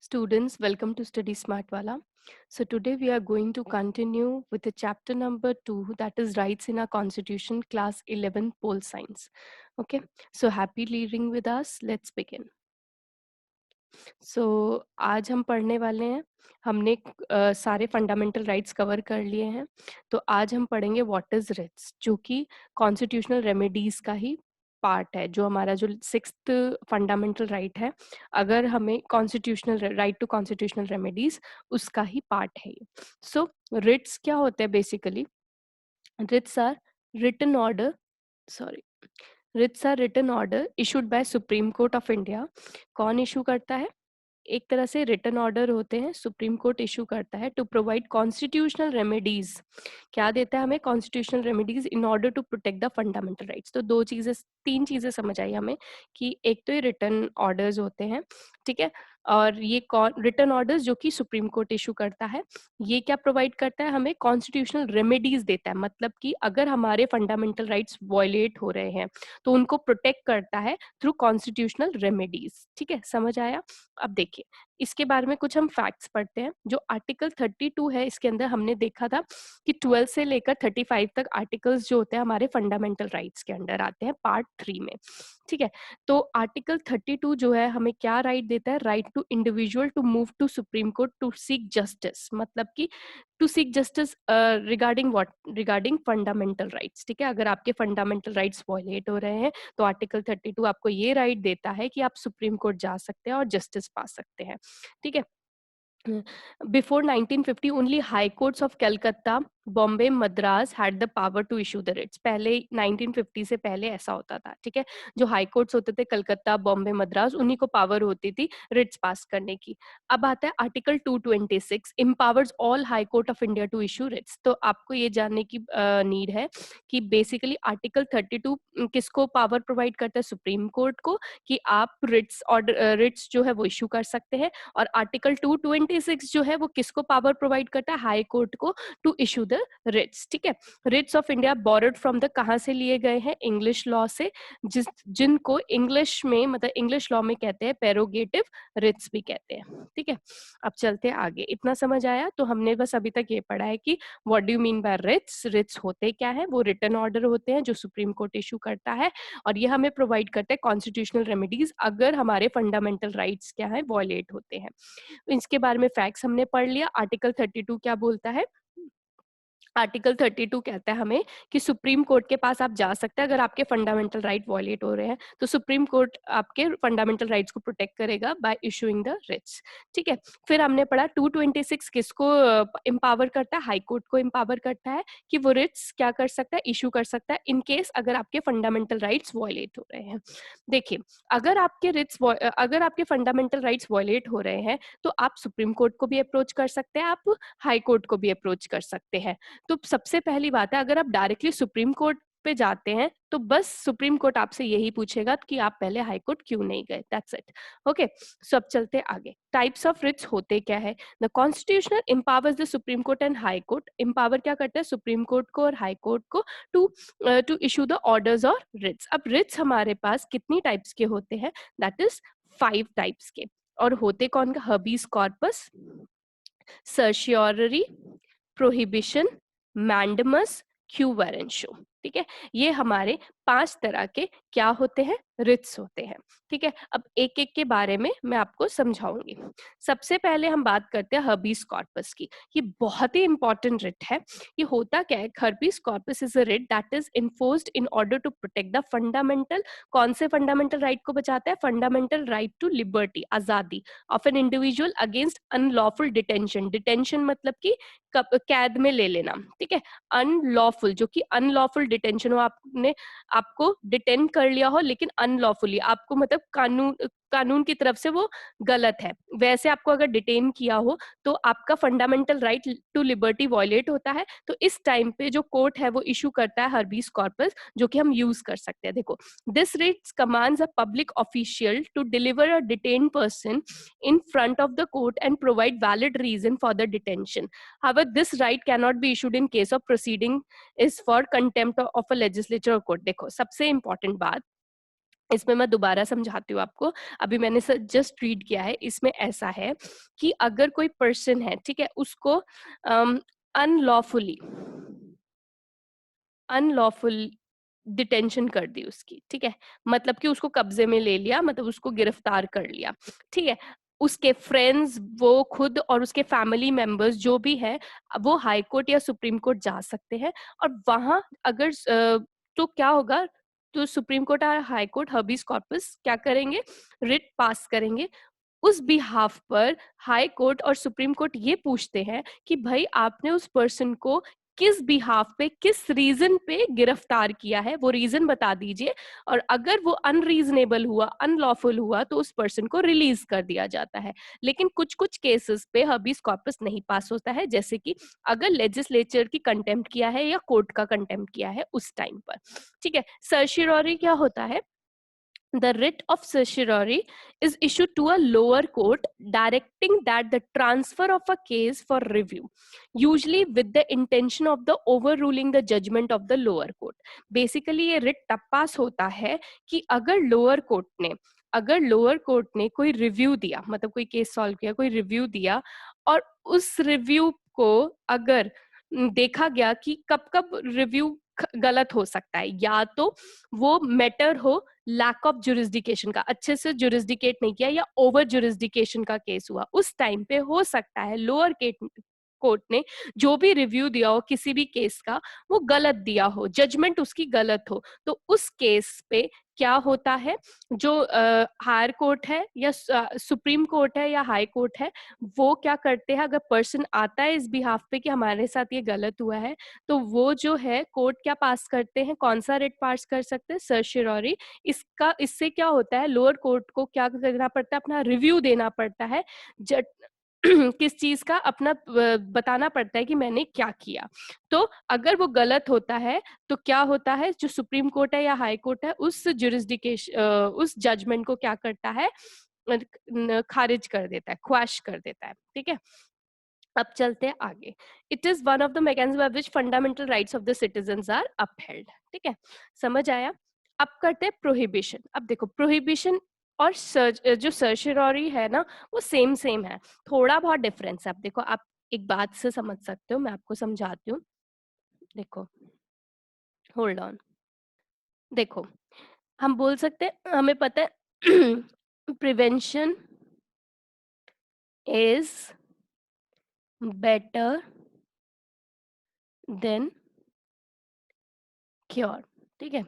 Students, welcome to Study Smart Wala. So today we are going to continue with the chapter number 2, that is Rights in our Constitution, class 11 Pol Science. Okay, so happy reading with us. Let's begin. So आज हम पढ़ने वाले हैं, हमने सारे fundamental rights cover कर लिए हैं. तो आज हम पढ़ेंगे व्हाट इज रिट्स, जो कि कॉन्स्टिट्यूशनल रेमेडीज का ही पार्ट है, जो हमारा जो 6th फंडामेंटल राइट है. अगर हमें constitutional right to constitutional remedies, उसका ही पार्ट है ये. सो रिट्स क्या होते हैं बेसिकली? Writs are written order, sorry, writs are written order issued by Supreme Court of India. कौन इशू करता है? एक तरह से रिटन ऑर्डर होते हैं, सुप्रीम कोर्ट इशू करता है टू प्रोवाइड कॉन्स्टिट्यूशनल रेमेडीज. क्या देता है हमें? Constitutional remedies in order to protect the fundamental rights. तो तीन चीजें समझ आई हमें कि एक तो ये रिटन ऑर्डर्स होते हैं, ठीक है, और ये रिटन ऑर्डर्स जो कि सुप्रीम कोर्ट इशू करता है, ये क्या प्रोवाइड करता है? हमें कॉन्स्टिट्यूशनल रेमेडीज देता है. मतलब कि अगर हमारे फंडामेंटल राइट्स वायलेट हो रहे हैं तो उनको प्रोटेक्ट करता है थ्रू कॉन्स्टिट्यूशनल रेमेडीज. ठीक है, समझ आया? अब देखिए, इसके बारे में कुछ हम फैक्ट्स पढ़ते हैं. जो आर्टिकल 32 है, इसके अंदर हमने देखा था कि 12 से लेकर 35 तक आर्टिकल्स जो होते हैं हमारे फंडामेंटल राइट्स के अंडर आते हैं पार्ट 3 में. ठीक है, तो आर्टिकल 32 जो है हमें क्या राइट देता है? Right to individual to move to Supreme Court to seek justice. मतलब कि to seek justice regarding what? Regarding fundamental rights. ठीक है, अगर आपके फंडामेंटल राइट्स वायलेट हो रहे हैं तो आर्टिकल 32 आपको ये राइट देता है कि आप सुप्रीम कोर्ट जा सकते हैं और जस्टिस पा सकते हैं. ठीक है, before 1950 only high courts of Calcutta, Bombay, Madras had the power to issue the writs. पहले 1950 से पहले ऐसा होता था. ठीक है, जो हाई कोर्ट्स होते थे कलकत्ता, बॉम्बे, मद्रास, उन्हीं को पावर होती थी रिट्स पास करने की. अब आता है article 226 empowers all high court of India to issue writs. तो आपको ये जानने की नीड है कि बेसिकली आर्टिकल 32 किसको पावर प्रोवाइड करता है? सुप्रीम कोर्ट को, कि आप रिट्स ऑर्डर रिट्स जो है वो इशू कर सकते हैं. और आर्टिकल 226 जो है वो किसको पावर प्रोवाइड करता है? हाई कोर्ट को टू इशू द रिट्स. ठीक है, writs of India borrowed from the, कहाँ से लिए गए हैं? इंग्लिश लॉ से, जिनको इंग्लिश में, मतलब इंग्लिश लॉ में कहते हैं पेरोगेटिव रिट्स भी कहते हैं. ठीक है, अब चलते हैं आगे. इतना समझ आया? तो हमने बस अभी तक ये पढ़ा है कि what do you mean by writs. Writs होते क्या है? वो रिटन ऑर्डर होते हैं जो सुप्रीम कोर्ट इशू करता है, और ये हमें प्रोवाइड करता है कॉन्स्टिट्यूशनल रेमेडीज अगर हमारे फंडामेंटल राइट्स क्या है? वायलेट होते हैं. इसके बारे में फैक्ट्स हमने पढ़ लिया. आर्टिकल 32 क्या बोलता है? आर्टिकल 32 कहता है हमें कि सुप्रीम कोर्ट के पास आप जा सकते हैं अगर आपके फंडामेंटल राइट वायलेट हो रहे हैं. तो सुप्रीम कोर्ट आपके फंडामेंटल राइट्स को प्रोटेक्ट करेगा बाय इशूइंग द रिट्स. ठीक है, फिर हमने पढ़ा 226 किसको एम्पावर करता है? हाई कोर्ट को एम्पावर करता है कि वो रिट्स क्या कर सकता है? इशू कर सकता है इन केस अगर आपके फंडामेंटल राइट्स वायलेट हो रहे हैं. देखिए, अगर आपके फंडामेंटल राइट्स वायलेट हो रहे हैं तो आप सुप्रीम कोर्ट को भी अप्रोच कर सकते हैं, आप हाई कोर्ट को भी अप्रोच कर सकते हैं. तो सबसे पहली बात है, अगर आप डायरेक्टली सुप्रीम कोर्ट पे जाते हैं तो बस सुप्रीम कोर्ट आपसे यही पूछेगा कि आप पहले हाई कोर्ट क्यों नहीं गए. That's it. ओके, सो अब चलते आगे. टाइप्स ऑफ रिट्स होते क्या है? The constitutional empowers the supreme court and high court. Empower क्या करता है? सुप्रीम कोर्ट को और हाई कोर्ट को टू इशू द ऑर्डर्स और रिट्स. अब रिट्स हमारे पास कितनी टाइप्स के होते हैं? दैट इज 5 टाइप्स के. और होते कौन का? हबीस कॉर्पस, सर्शियोररी, प्रोहिबिशन, मैंडमस, क्यू वारंशो. ठीक है, ये हमारे 5 तरह के क्या होते हैं? रिट्स होते हैं. ठीक है, अब एक एक के बारे में मैं आपको समझाऊंगी. सबसे पहले हम बात करते हैं हर्बीस कॉर्पस की. ये बहुत ही इंपॉर्टेंट रिट है. ये होता क्या है? Habeas corpus is a writ that is enforced in order to protect the fundamental. कौन से फंडामेंटल राइट को बचाता है? फंडामेंटल राइट टू लिबर्टी, आजादी of an individual against unlawful detention. Detention मतलब कि कैद में ले लेना. ठीक है, अनलॉफुल, जो कि अनलॉफुल डिटेंशन हो, आपको डिटेन कर लिया हो लेकिन अनलॉफुली, आपको मतलब कानून की तरफ से वो गलत है, वैसे आपको अगर डिटेन किया हो तो आपका fundamental right to liberty violate होता है. तो इस टाइम पे जो कोर्ट है वो इशू करता है हर्बीस कॉर्पस, जो कि हम यूज कर सकते हैं. देखो, this writs commands a public official to deliver a detain person in front of the court and provide valid reason for the detention. However, this right cannot be issued in case of proceeding is for contempt of a legislature or court. देखो, सबसे important बात, इसमें मैं दोबारा समझाती हूँ आपको। अभी मैंने जस्ट रीड किया है। इसमें ऐसा है कि अगर कोई पर्सन है, ठीक है, उसको अनलॉफुली अनलॉफुल डिटेंशन कर दी उसकी, ठीक है, मतलब कि उसको कब्जे में ले लिया, मतलब उसको गिरफ्तार कर लिया, ठीक है। उसके फ्रेंड्स, वो खुद और उसके फैमिली मेंबर्स जो भी है, वो हाई कोर्ट या सुप्रीम कोर्ट जा सकते हैं। और वहां अगर तो क्या होगा, तो सुप्रीम कोर्ट और हाई कोर्ट हबीस कॉर्पस क्या करेंगे, रिट पास करेंगे। उस बिहाफ पर हाई कोर्ट और सुप्रीम कोर्ट ये पूछते हैं कि भाई आपने उस पर्सन को किस बिहाफ पे, किस रीजन पे गिरफ्तार किया है, वो रीजन बता दीजिए। और अगर वो अनरीजनेबल हुआ, अनलॉफुल हुआ, तो उस पर्सन को रिलीज कर दिया जाता है। लेकिन कुछ कुछ केसेस पे हबीस कॉर्पस नहीं पास होता है, जैसे कि अगर लेजिस्लेचर की कंटेम्प्ट किया है या कोर्ट का कंटेम्प्ट किया है उस टाइम पर, ठीक है। सर्शियरी क्या होता है, the writ of certiorari is issued to a lower court directing that the transfer of a case for review, usually with the intention of the overruling the judgment of the lower court. Basically ये writ तब पास होता है कि अगर lower court ने कोई review दिया, मतलब कोई केस सॉल्व किया, कोई रिव्यू दिया, और उस रिव्यू को अगर देखा गया कि कब कब रिव्यू गलत हो सकता है, या तो वो मैटर हो लैक ऑफ जुरिस्डिकेशन का, अच्छे से जुरिस्डिकेट नहीं किया, या ओवर जुरिस्डिकेशन का केस हुआ, उस टाइम पे हो सकता है लोअर कोर्ट ने जो भी रिव्यू दिया हो किसी भी केस का, वो गलत दिया हो, जजमेंट उसकी गलत हो। तो उस केस पे क्या होता है, जो हायर कोर्ट है या सुप्रीम कोर्ट है या हाई कोर्ट है, वो क्या करते हैं, अगर पर्सन आता है इस बिहाफ पे कि हमारे साथ ये गलत हुआ है, तो वो जो है कोर्ट क्या पास करते हैं, कौन सा रिट पास कर सकते हैं, सर्शियरी। इससे क्या होता है, लोअर कोर्ट को क्या करना पड़ता है, अपना रिव्यू देना पड़ता है, किस चीज का, अपना बताना पड़ता है कि मैंने क्या किया। तो अगर वो गलत होता है तो क्या होता है, जो सुप्रीम कोर्ट है या हाई कोर्ट है, उस जुरिस्डिकेशन उस जजमेंट को क्या करता है, खारिज कर देता है, क्वैश कर देता है, ठीक है। अब चलते हैं आगे। It is one of the mechanism by which fundamental rights of the citizens are upheld, ठीक है, समझ आया। अब करते हैं प्रोहिबिशन। अब देखो प्रोहिबिशन और जो सर्शियरी है ना, वो सेम सेम है, थोड़ा बहुत डिफरेंस है। अब देखो, आप एक बात से समझ सकते हो, मैं आपको समझाती हूँ। देखो, होल्ड ऑन। देखो, हम बोल सकते हैं, हमें पता है prevention is better than cure, ठीक है।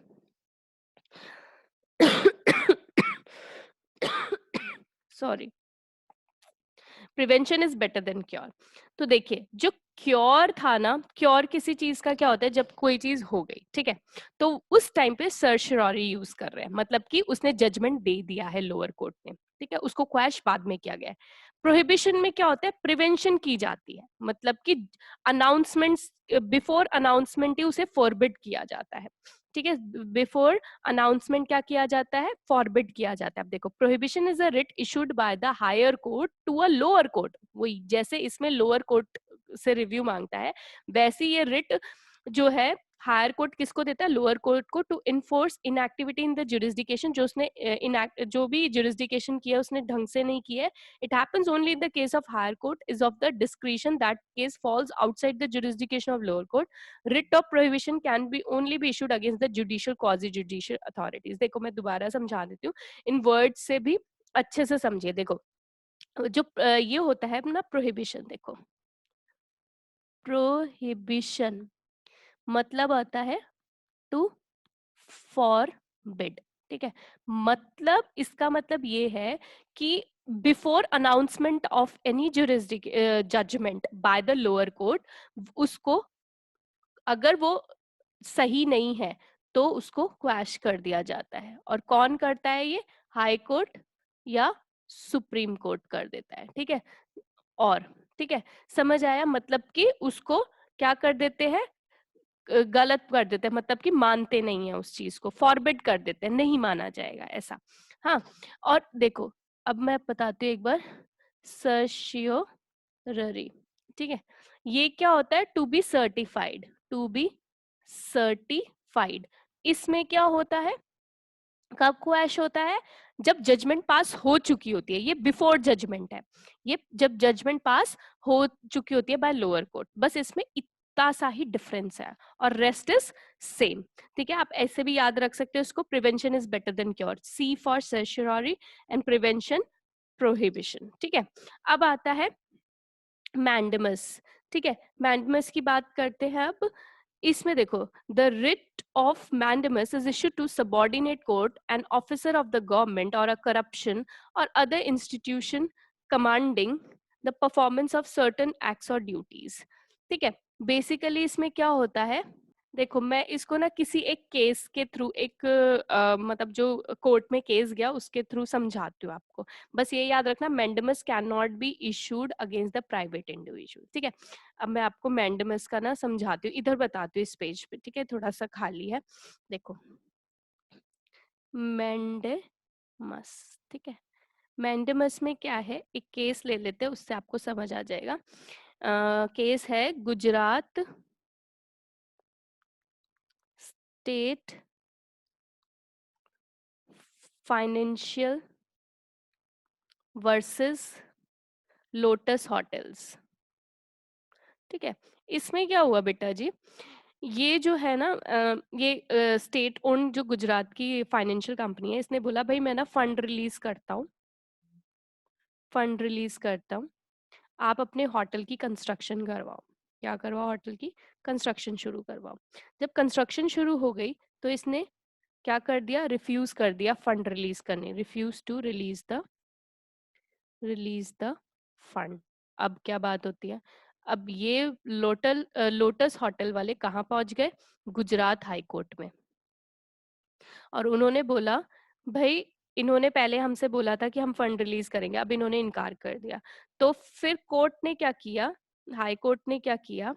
Sorry, prevention is better than cure. तो देखिए, जो क्योर था ना, क्योर किसी चीज का क्या होता है, जब कोई चीज हो गई, ठीक है, तो उस टाइम पे सर्शियरी यूज कर रहे हैं, मतलब कि उसने जजमेंट दे दिया है लोअर कोर्ट ने, ठीक है, उसको क्वैश बाद में किया गया है। प्रोहिबिशन में क्या होता है, प्रिवेंशन की जाती है, मतलब कि अनाउंसमेंट्स, बिफोर अनाउंसमेंट ही उसे फॉरबिड किया जाता है, ठीक है। बिफोर अनाउंसमेंट क्या किया जाता है, फॉरबिड किया जाता है। अब देखो, prohibition is a writ issued by the higher court to a lower court. वही जैसे इसमें लोअर कोर्ट से रिव्यू मांगता है, वैसे ये रिट जो है हायर कोर्ट किसको देता है, लोअर कोर्ट को, to enforce inactivity in the jurisdiction, जो उसने जो भी जुरिस्डिकेशन किया उसने ढंग से नहीं किया है। It happens only in the case of higher court is of the discretion, that case falls outside the jurisdiction of lower court. Writ of prohibition can be only be issued against the judicial quasi judicial authorities. देखो, मैं दोबारा समझा देती हूँ, इन words से भी अच्छे से समझिए। देखो, जो ये होता है अपना प्रोहिबिशन, देखो, प्रोहिबिशन मतलब आता है टू फॉरबिड, ठीक है। मतलब इसका मतलब ये है कि before announcement of any juristic judgement by the lower court, उसको, अगर वो सही नहीं है तो उसको क्वैश कर दिया जाता है। और कौन करता है ये, हाई कोर्ट या सुप्रीम कोर्ट कर देता है, ठीक है। और ठीक है, समझ आया, मतलब कि उसको क्या कर देते हैं, गलत कर देते हैं, मतलब कि मानते नहीं है उस चीज को, फॉरबिड कर देते हैं, नहीं माना जाएगा ऐसा। हाँ, और देखो, अब मैं बताती हूँ एक बार, सर्शियोररी, ठीक है, ये क्या होता है, to be certified, to be certified. इसमें क्या होता है, कब क्वैश होता है? जब जजमेंट पास हो चुकी होती है। ये बिफोर जजमेंट है, ये जब जजमेंट पास हो चुकी होती है बाय लोअर कोर्ट। बस इसमें इतना सा ही डिफरेंस है और रेस्ट इज सेम। ठीक है, आप ऐसे भी याद रख सकते हो इसको, prevention is better than cure, see for certiorari and prevention prohibition. ठीक है, अब आता है मैंडमस। ठीक है, मैंडमस की बात करते हैं अब। इसमें देखो, the writ of mandamus is issued to subordinate court an officer of the government और अ करप्शन और other institution commanding the performance of certain acts और ड्यूटीज। ठीक है, बेसिकली इसमें क्या होता है, देखो मैं इसको ना किसी एक केस के थ्रू, एक मतलब जो कोर्ट में केस गया उसके थ्रू समझाती हूँ आपको। बस ये याद रखना, mandamus can not be issued against the private individual. ठीक है, अब मैं आपको मैंडमस का ना समझाती हूँ, इधर बताती हूँ इस पेज पे। ठीक है, थोड़ा सा खाली है, देखो मैंडेमस। ठीक है, मैंडेमस में क्या है, एक केस ले लेते हैं, उससे आपको समझ आ जाएगा। केस है Gujarat state financial versus lotus hotels. ठीक है, इसमें क्या हुआ बेटा जी, ये जो है ना ये स्टेट ओन्ड जो गुजरात की फाइनेंशियल कंपनी है, इसने बोला भाई मैं ना फंड रिलीज करता हूँ, फंड रिलीज करता हूँ, आप अपने होटल की कंस्ट्रक्शन करवाओ। क्या करवाओ? होटल की कंस्ट्रक्शन शुरू करवाओ। जब कंस्ट्रक्शन शुरू हो गई तो इसने क्या कर दिया, रिफ्यूज कर दिया फंड रिलीज करने, refuse to release the fund. अब क्या बात होती है, अब ये लोटस होटल वाले कहाँ पहुंच गए? गुजरात हाई कोर्ट में। और उन्होंने बोला भाई, इन्होंने पहले हमसे बोला था कि हम फंड रिलीज करेंगे, अब इन्होंने इनकार कर दिया। तो फिर कोर्ट ने क्या किया, हाई कोर्ट ने क्या किया,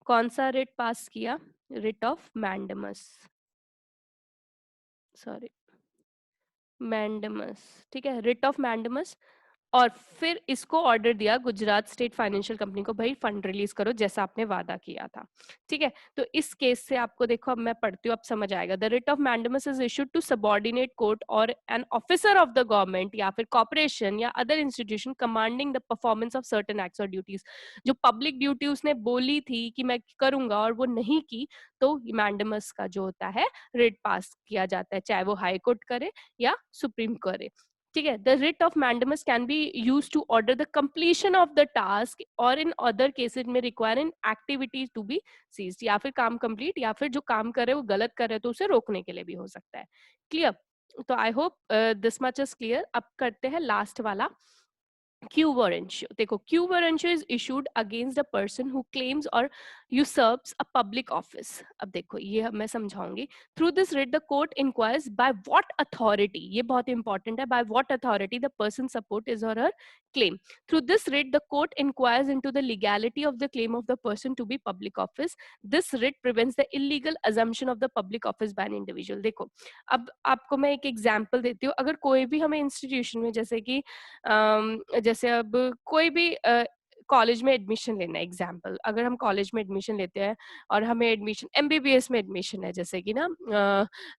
कौन सा रिट पास किया? Writ of mandamus, sorry mandamus. ठीक है, रिट ऑफ मैंडमस। और फिर इसको ऑर्डर दिया गुजरात स्टेट फाइनेंशियल कंपनी को, भाई फंड रिलीज करो जैसा आपने वादा किया था। ठीक है, तो इस केस से आपको देखो, अब मैं पढ़ती हूँ, अब समझ आएगा। The writ of mandamus is issued to subordinate court और an officer of the government या फिर कॉर्पोरेशन या other institution commanding the performance of certain acts और ड्यूटीज। जो पब्लिक ड्यूटी उसने बोली थी कि मैं करूंगा और वो नहीं की, तो मैंडमस का जो होता है रिट पास किया जाता है, चाहे वो हाई कोर्ट करे या सुप्रीम करे। ठीक है, the writ of mandamus can be use to order the completion of the task और इन अदर केसेस में require in activities to be ceased, या फिर काम कंप्लीट, या फिर जो काम करे वो गलत करे तो उसे रोकने के लिए भी हो सकता है। क्लियर? तो I hope this much is clear. अब करते हैं लास्ट वाला, क्यू warrantio। देखो, Q warrantio is issued against a person who claims or usurps a public office। अब देखो ये मैं समझाऊंगी। Through this writ the court inquires by what authority, ये बहुत इंपॉर्टेंट है, by what authority the person support his or her claim। Through this writ the court inquires into the legality of the claim of the person to be public office। This writ prevents the illegal assumption of the public office by an individual। देखो, अब आपको मैं एक example देती हूँ। अगर कोई भी हमें इंस्टीट्यूशन में, जैसे कि जैसे अब कोई भी कॉलेज में एडमिशन लेना है, एग्जाम्पल अगर हम कॉलेज में एडमिशन लेते हैं और हमें एडमिशन एमबीबीएस में एडमिशन है जैसे कि ना,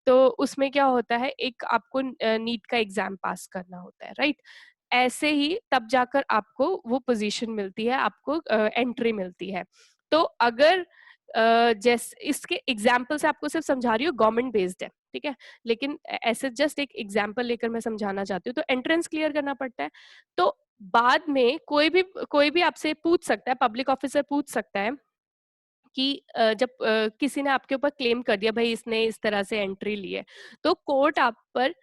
तो उसमें क्या होता है, एक आपको नीट का एग्जाम पास करना होता है, राइट? ऐसे ही तब जाकर आपको वो पोजीशन मिलती है, आपको एंट्री मिलती है। तो अगर जैसे इसके एग्जाम्पल से आपको सिर्फ समझा रही हूँ, गवर्नमेंट बेस्ड है, ठीक है, लेकिन ऐसे जस्ट एक एग्जाम्पल लेकर मैं समझाना चाहती हूँ। तो एंट्रेंस क्लियर करना पड़ता है। तो बाद में कोई भी आपसे पूछ सकता है, पब्लिक ऑफिसर पूछ सकता है कि जब किसी ने आपके ऊपर क्लेम कर दिया भाई इसने इस तरह से एंट्री ली है, तो कोर्ट आप पर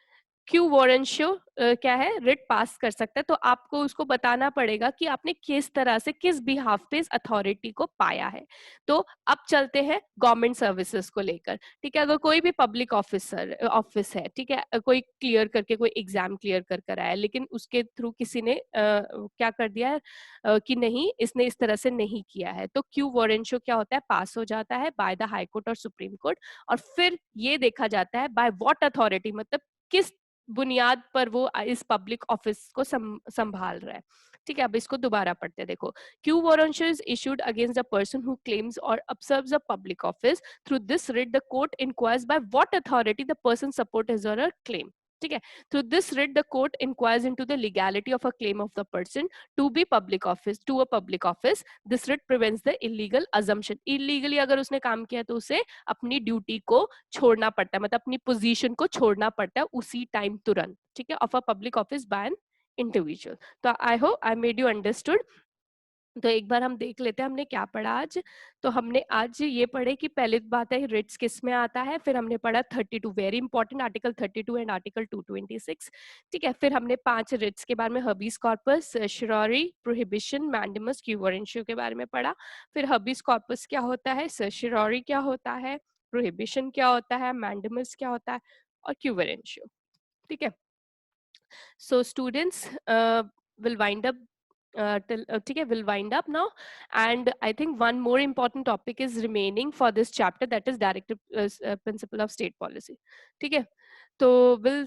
क्यू वारंशियो क्या है, रिट पास कर सकता है। तो आपको उसको बताना पड़ेगा कि आपने किस तरह से, किस बिहाफ पे इस अथॉरिटी को पाया है। तो अब चलते हैं गवर्नमेंट सर्विसेज को लेकर। ठीक है, अगर कोई भी पब्लिक ऑफिस है, ठीक है, कोई क्लियर करके कोई एग्जाम क्लियर कर आया, लेकिन उसके थ्रू किसी ने क्या कर दिया है कि नहीं इसने इस तरह से नहीं किया है, तो क्यू वारंशियो क्या होता है, पास हो जाता है बाय द हाई कोर्ट और सुप्रीम कोर्ट। और फिर ये देखा जाता है बाय व्हाट अथॉरिटी, मतलब किस बुनियाद पर वो इस पब्लिक ऑफिस को संभाल रहा है। ठीक है, अब इसको दोबारा पढ़ते हैं, देखो। Q warrant is issued against the person who claims और observes a public office. Through this writ, the court inquires by what authority the person support his or her claim. ठीक है, through this writ, the court inquires into the legality of a claim of the person to be public office, to a public office. This writ prevents the illegal assumption. Illegally अगर उसने काम किया तो उसे अपनी duty को छोड़ना पड़ता है, मतलब अपनी पोजीशन को छोड़ना पड़ता है उसी टाइम तुरंत। ठीक है, of a public office by an individual. तो I hope I made you understood. तो एक बार हम देख लेते हैं हमने क्या पढ़ा आज। तो हमने आज ये पढ़े कि पहले बात है रिट्स किस में आता है, फिर हमने पढ़ा 32 very important, article 32 and article 226। ठीक है, फिर हमने 5 रिट्स के बारे में, habeas corpus, certiorari, prohibition, mandamus, quo warranto के बारे में पढ़ा। फिर हबीस कॉर्पस क्या होता है, सर्शियोरी क्या होता है, प्रोहिबिशन क्या होता है, मैंडेमस क्या होता है, और क्यू वारंट। ठीक है, so students will wind up okay, will wind up now, and I think one more important topic is remaining for this chapter, that is directive principle of state policy. Okay, so we'll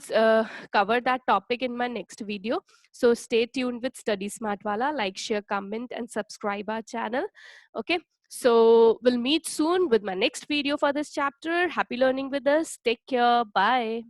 cover that topic in my next video, so stay tuned with Study Smart Wala. Like, share, comment and subscribe our channel. Okay, so we'll meet soon with my next video for this chapter. Happy learning with us. Take care. Bye.